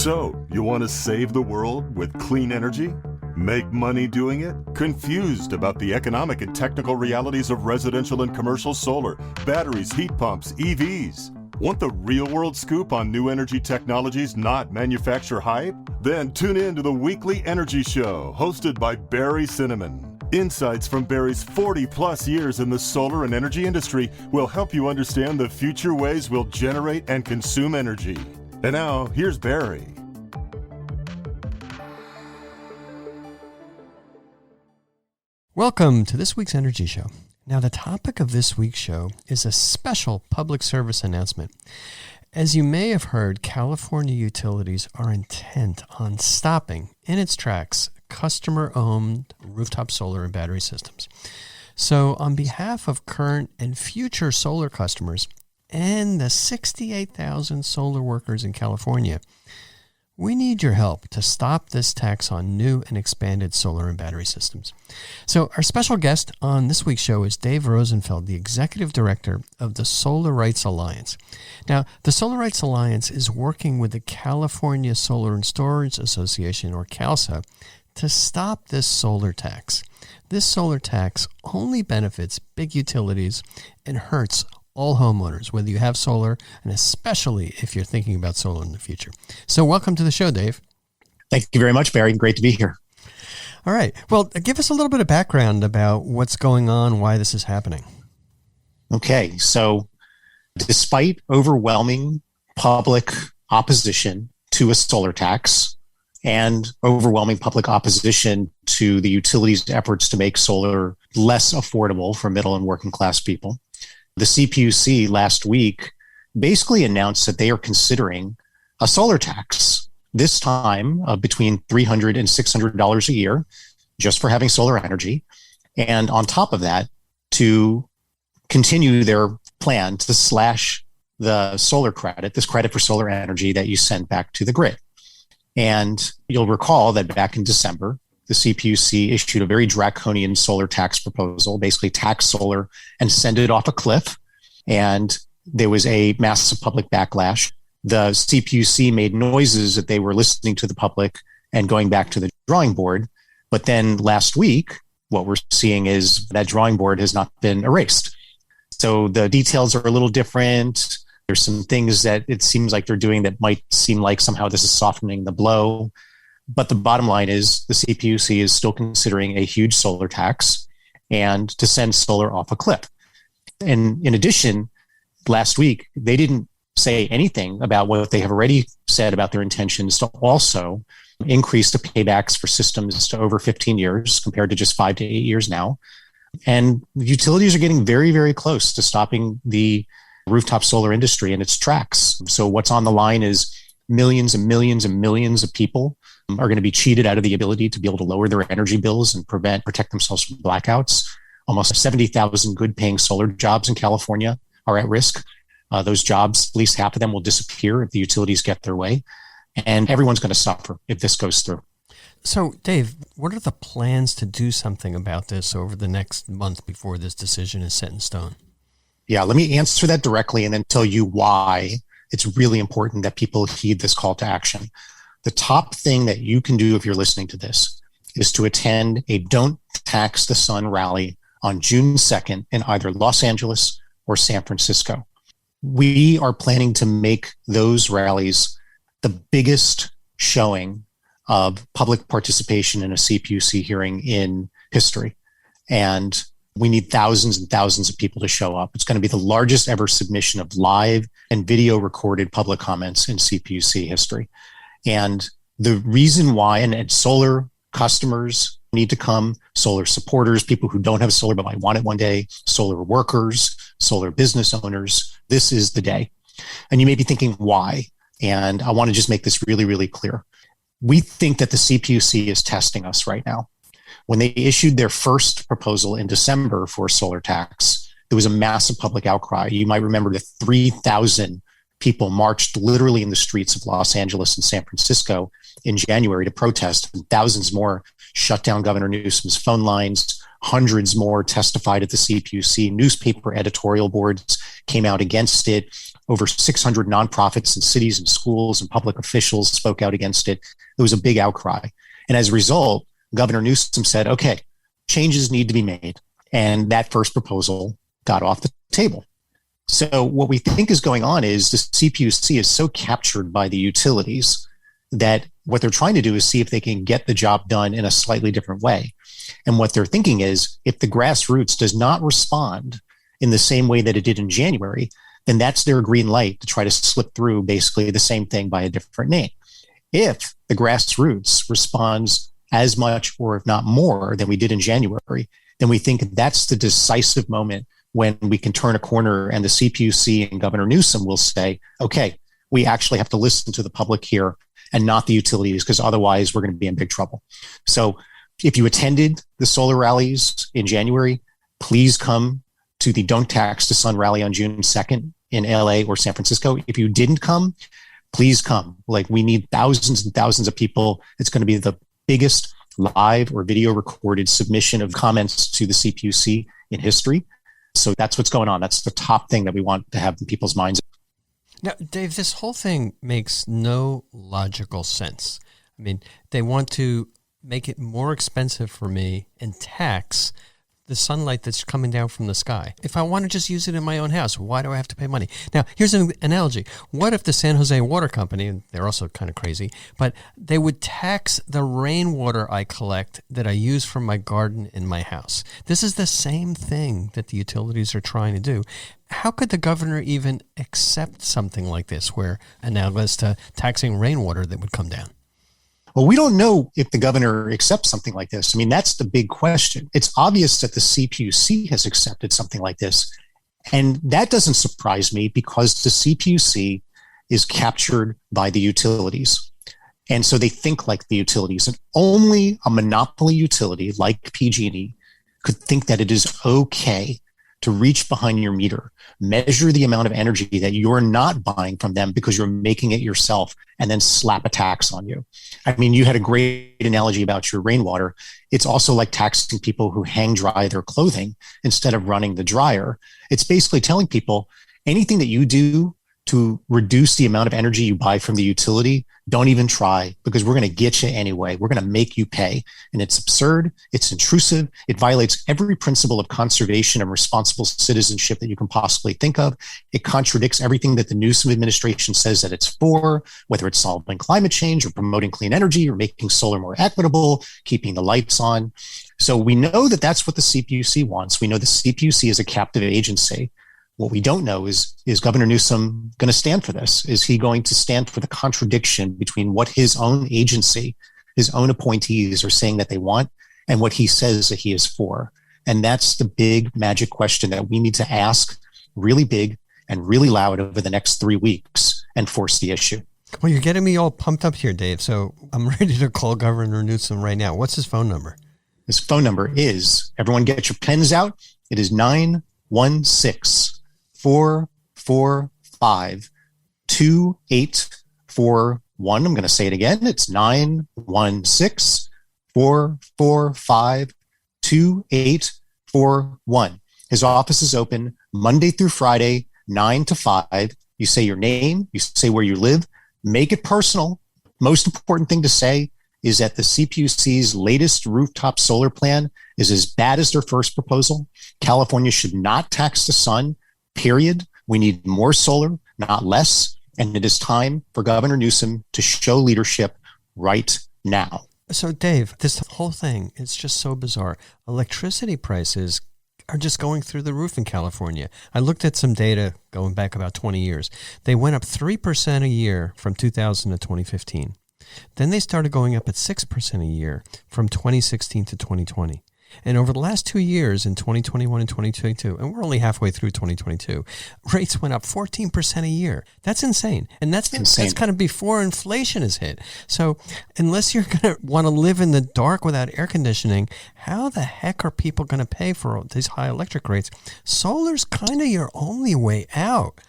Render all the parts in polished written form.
So, you want to save the world with clean energy? Make money doing it? Confused about the economic and technical realities of residential and commercial solar, batteries, heat pumps, EVs? Want the real-world scoop on new energy technologies, not manufacturer hype? Then tune in to the Weekly Energy Show, hosted by Barry Cinnamon. Insights from Barry's 40-plus years in the solar and energy industry will help you understand the future ways we'll generate and consume energy. And now, here's Barry. Welcome to this week's Energy Show. Now, the topic of this week's show is a special public service announcement. As you may have heard, California utilities are intent on stopping in its tracks customer-owned rooftop solar and battery systems. So, on behalf of current and future solar customers and the 68,000 solar workers in California, we need your help to stop this tax on new and expanded solar and battery systems. So our special guest on this week's show is Dave Rosenfeld, the Executive Director of the Solar Rights Alliance. Now, the Solar Rights Alliance is working with the California Solar and Storage Association, or CALSA, to stop this solar tax. This solar tax only benefits big utilities and hurts all homeowners, whether you have solar, and especially if you're thinking about solar in the future. So welcome to the show, Dave. Thank you very much, Barry. Great to be here. All right. Well, give us a little bit of background about what's going on, why this is happening. Okay. So despite overwhelming public opposition to a solar tax and overwhelming public opposition to the utilities' efforts to make solar less affordable for middle and working class people, the CPUC last week basically announced that they are considering a solar tax, this time of between $300 and $600 a year, just for having solar energy. And on top of that, to continue their plan to slash the solar credit, this credit for solar energy that you send back to the grid. And you'll recall that back in December, the CPUC issued a very draconian solar tax proposal, basically tax solar and send it off a cliff. And there was a massive public backlash. The CPUC made noises that they were listening to the public and going back to the drawing board. But then last week, what we're seeing is that drawing board has not been erased. So the details are a little different. There's some things that it seems like they're doing that might seem like somehow this is softening the blow. But the bottom line is the CPUC is still considering a huge solar tax and to send solar off a cliff. And in addition, last week, they didn't say anything about what they have already said about their intentions to also increase the paybacks for systems to over 15 years compared to just 5 to 8 years now. And utilities are getting very, very close to stopping the rooftop solar industry in its tracks. So what's on the line is millions and millions and millions of people are going to be cheated out of the ability to be able to lower their energy bills and protect themselves from blackouts. Almost 70,000 good paying solar jobs in California are at risk. Those jobs, at least half of them will disappear if the utilities get their way. And everyone's going to suffer if this goes through. So, Dave, what are the plans to do something about this over the next month before this decision is set in stone? Yeah, let me answer that directly and then tell you why it's really important that people heed this call to action. The top thing that you can do if you're listening to this is to attend a Don't Tax the Sun rally on June 2nd in either Los Angeles or San Francisco. We are planning to make those rallies the biggest showing of public participation in a CPUC hearing in history. And we need thousands and thousands of people to show up. It's going to be the largest ever submission of live and video recorded public comments in CPUC history. And the reason why, and solar customers need to come, solar supporters, people who don't have solar but might want it one day, solar workers, solar business owners, this is the day. And you may be thinking, why? And I want to just make this really, really clear. We think that the CPUC is testing us right now. When they issued their first proposal in December for a solar tax, there was a massive public outcry. You might remember that 3,000 people marched literally in the streets of Los Angeles and San Francisco in January to protest, and thousands more shut down Governor Newsom's phone lines. Hundreds more testified at the CPUC. Newspaper editorial boards came out against it. Over 600 nonprofits and cities and schools and public officials spoke out against it. There was a big outcry. And as a result, Governor Newsom said, okay, changes need to be made. And that first proposal got off the table. So what we think is going on is the CPUC is so captured by the utilities that what they're trying to do is see if they can get the job done in a slightly different way. And what they're thinking is if the grassroots does not respond in the same way that it did in January, then that's their green light to try to slip through basically the same thing by a different name. If the grassroots responds as much or if not more than we did in January, then we think that's the decisive moment when we can turn a corner and the CPUC and Governor Newsom will say, okay, we actually have to listen to the public here and not the utilities, because otherwise we're going to be in big trouble. So if you attended the solar rallies in January, please come to the Don't Tax the Sun rally on June 2nd in LA or San Francisco. If you didn't come, please come. Like, we need thousands and thousands of people. It's going to be the biggest live or video recorded submission of comments to the CPUC in history. So that's what's going on. That's the top thing that we want to have in people's minds. Now, Dave, this whole thing makes no logical sense. I mean, they want to make it more expensive for me and tax the sunlight that's coming down from the sky. If I want to just use it in my own house, why do I have to pay money? Now, here's an analogy. What if the San Jose Water Company, and they're also kind of crazy, but they would tax the rainwater I collect that I use from my garden in my house? This is the same thing that the utilities are trying to do. How could the governor even accept something like this, where analogous to taxing rainwater that would come down? Well, we don't know if the governor accepts something like this. I mean, that's the big question. It's obvious that the CPUC has accepted something like this. And that doesn't surprise me because the CPUC is captured by the utilities. And so they think like the utilities. And only a monopoly utility like PG&E could think that it is okay to reach behind your meter, measure the amount of energy that you're not buying from them because you're making it yourself, and then slap a tax on you. I mean, you had a great analogy about your rainwater. It's also like taxing people who hang dry their clothing instead of running the dryer. It's basically telling people anything that you do to reduce the amount of energy you buy from the utility, don't even try, because we're going to get you anyway. We're going to make you pay. And it's absurd. It's intrusive. It violates every principle of conservation and responsible citizenship that you can possibly think of. It contradicts everything that the Newsom administration says that it's for, whether it's solving climate change or promoting clean energy or making solar more equitable, keeping the lights on. So we know that that's what the CPUC wants. We know the CPUC is a captive agency. What we don't know is Governor Newsom going to stand for this? Is he going to stand for the contradiction between what his own agency, his own appointees are saying that they want and what he says that he is for? And that's the big magic question that we need to ask really big and really loud over the next 3 weeks and force the issue. Well, you're getting me all pumped up here, Dave. So I'm ready to call Governor Newsom right now. What's his phone number? His phone number is, everyone get your pens out. It is 916-445-2841. I'm going to say it again. It's 916-445-2841. His office is open Monday through Friday, 9 to 5. You say your name, you say where you live, make it personal. Most important thing to say is that the CPUC's latest rooftop solar plan is as bad as their first proposal. California should not tax the sun, period. We need more solar, not less. And it is time for Governor Newsom to show leadership right now. So, Dave, this whole thing is just so bizarre. Electricity prices are just going through the roof in California. I looked at some data going back about 20 years. They went up 3% a year from 2000 to 2015. Then they started going up at 6% a year from 2016 to 2020. And over the last 2 years, in 2021 and 2022, and we're only halfway through 2022, rates went up 14% a year. That's insane. And that's kind of before inflation is hit. So unless you're going to want to live in the dark without air conditioning, how the heck are people going to pay for these high electric rates? Solar's kind of your only way out.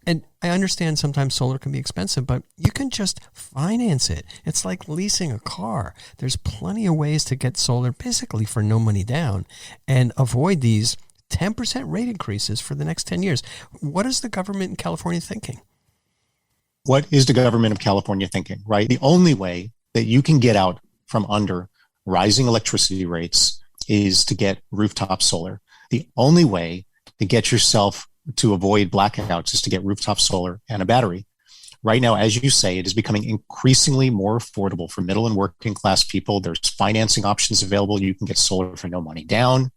And I understand sometimes solar can be expensive, but you can just finance it. It's like leasing a car. There's plenty of ways to get solar basically for no money down and avoid these 10% rate increases for the next 10 years. What is the government in California thinking? What is the government of California thinking, right? The only way that you can get out from under rising electricity rates is to get rooftop solar. The only way to get yourself to avoid blackouts is to get rooftop solar and a battery. Right now, as you say, it is becoming increasingly more affordable for middle and working class people. There's financing options available. You can get solar for no money down.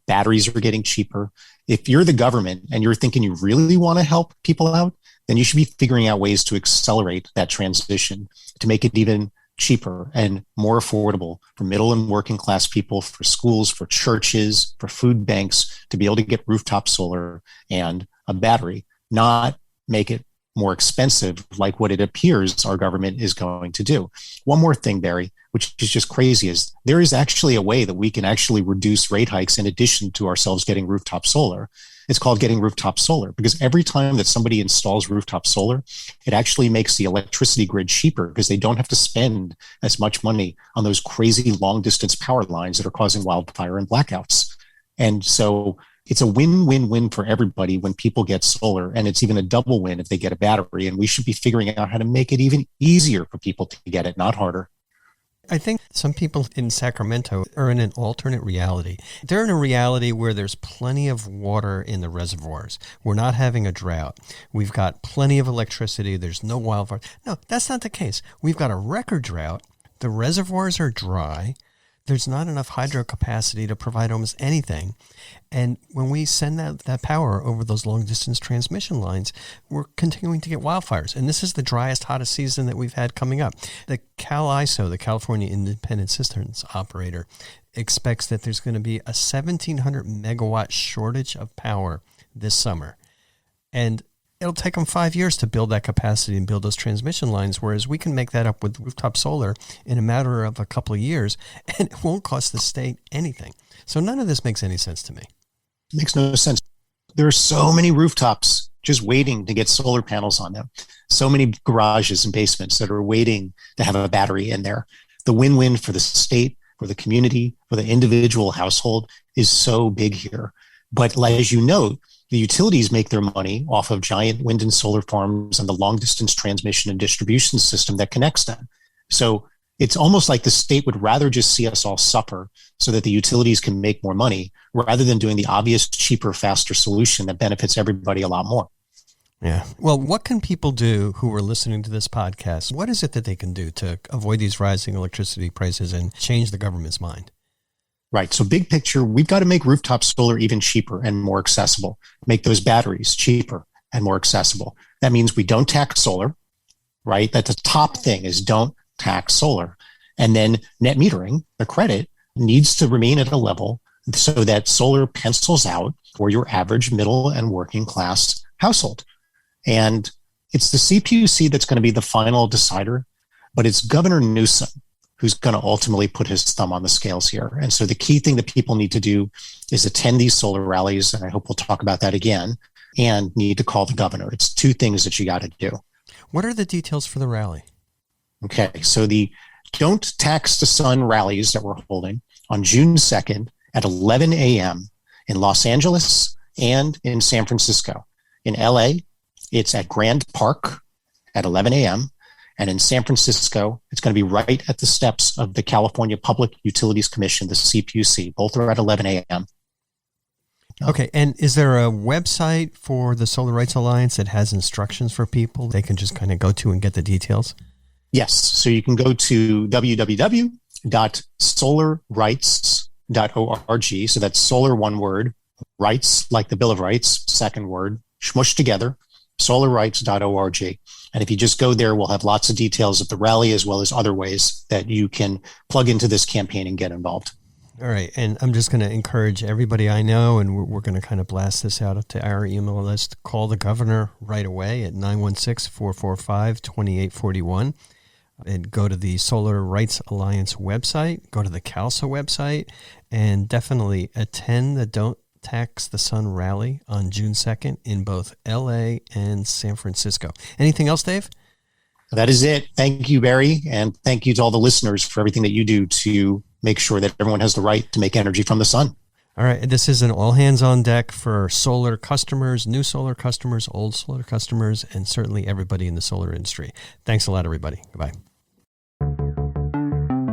Batteries are getting cheaper. If you're the government and you're thinking you really want to help people out, then you should be figuring out ways to accelerate that transition to make it even cheaper and more affordable for middle and working class people, for schools, for churches, for food banks to be able to get rooftop solar and a battery, not make it more expensive like what it appears our government is going to do. One more thing, Barry, which is just crazy, is there is actually a way that we can actually reduce rate hikes in addition to ourselves getting rooftop solar. It's called getting rooftop solar, because every time that somebody installs rooftop solar, it actually makes the electricity grid cheaper because they don't have to spend as much money on those crazy long distance power lines that are causing wildfire and blackouts. And so it's a win-win-win for everybody when people get solar, and it's even a double win if they get a battery. And we should be figuring out how to make it even easier for people to get it, not harder. I think some people in Sacramento are in an alternate reality. They're in a reality where there's plenty of water in the reservoirs. We're not having a drought. We've got plenty of electricity. There's no wildfire. No, that's not the case. We've got a record drought. The reservoirs are dry. There's not enough hydro capacity to provide almost anything. And when we send that power over those long-distance transmission lines, we're continuing to get wildfires. And this is the driest, hottest season that we've had coming up. The CAISO, the California Independent Systems Operator, expects that there's going to be a 1,700 megawatt shortage of power this summer. And it'll take them 5 years to build that capacity and build those transmission lines, whereas we can make that up with rooftop solar in a matter of a couple of years, and it won't cost the state anything. So none of this makes any sense to me. It makes no sense. There are so many rooftops just waiting to get solar panels on them. So many garages and basements that are waiting to have a battery in there. The win-win for the state, for the community, for the individual household is so big here. But as you note, the utilities make their money off of giant wind and solar farms and the long distance transmission and distribution system that connects them. So it's almost like the state would rather just see us all suffer so that the utilities can make more money rather than doing the obvious, cheaper, faster solution that benefits everybody a lot more. Yeah. Well, what can people do who are listening to this podcast? What is it that they can do to avoid these rising electricity prices and change the government's mind? Right. So big picture, we've got to make rooftop solar even cheaper and more accessible, make those batteries cheaper and more accessible. That means we don't tax solar, right? That's the top thing, is don't tax solar. And then net metering, the credit, needs to remain at a level so that solar pencils out for your average middle and working class household. And it's the CPUC that's going to be the final decider, but it's Governor Newsom who's going to ultimately put his thumb on the scales here. And so the key thing that people need to do is attend these solar rallies, and I hope we'll talk about that again, and need to call the governor. It's two things that you got to do. What are the details for the rally? Okay, so the Don't Tax the Sun rallies that we're holding on June 2nd at 11 a.m. in Los Angeles and in San Francisco. In LA, it's at Grand Park at 11 a.m. And in San Francisco, it's going to be right at the steps of the California Public Utilities Commission, the CPUC. Both are at 11 a.m. Okay. And is there a website for the Solar Rights Alliance that has instructions for people they can just kind of go to and get the details? Yes. So you can go to www.solarrights.org. So that's solar, one word, rights, like the Bill of Rights, second word, smushed together, solarrights.org. And if you just go there, we'll have lots of details of the rally as well as other ways that you can plug into this campaign and get involved. All right. And I'm just going to encourage everybody I know, and we're going to kind of blast this out to our email list. Call the governor right away at 916-445-2841. And go to the Solar Rights Alliance website, go to the CAISO website, and definitely attend the Don't Tax the Sun rally on June 2nd in both LA and San Francisco. Anything else, Dave? That is it. Thank you, Barry. And thank you to all the listeners for everything that you do to make sure that everyone has the right to make energy from the sun. All right, this is an all hands on deck for solar customers, new solar customers, old solar customers, and certainly everybody in the solar industry. Thanks a lot, everybody. Goodbye.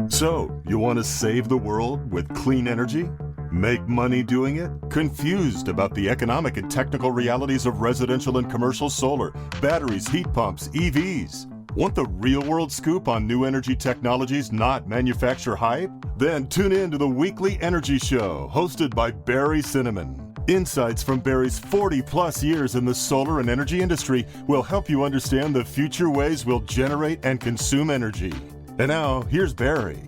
So, you want to save the world with clean energy? Make money doing it? Confused about the economic and technical realities of residential and commercial solar, batteries, heat pumps, EVs? Want the real-world scoop on new energy technologies, not manufacturer hype? Then tune in to the Weekly Energy Show, hosted by Barry Cinnamon. Insights from Barry's 40-plus years in the solar and energy industry will help you understand the future ways we'll generate and consume energy. And now, here's Barry.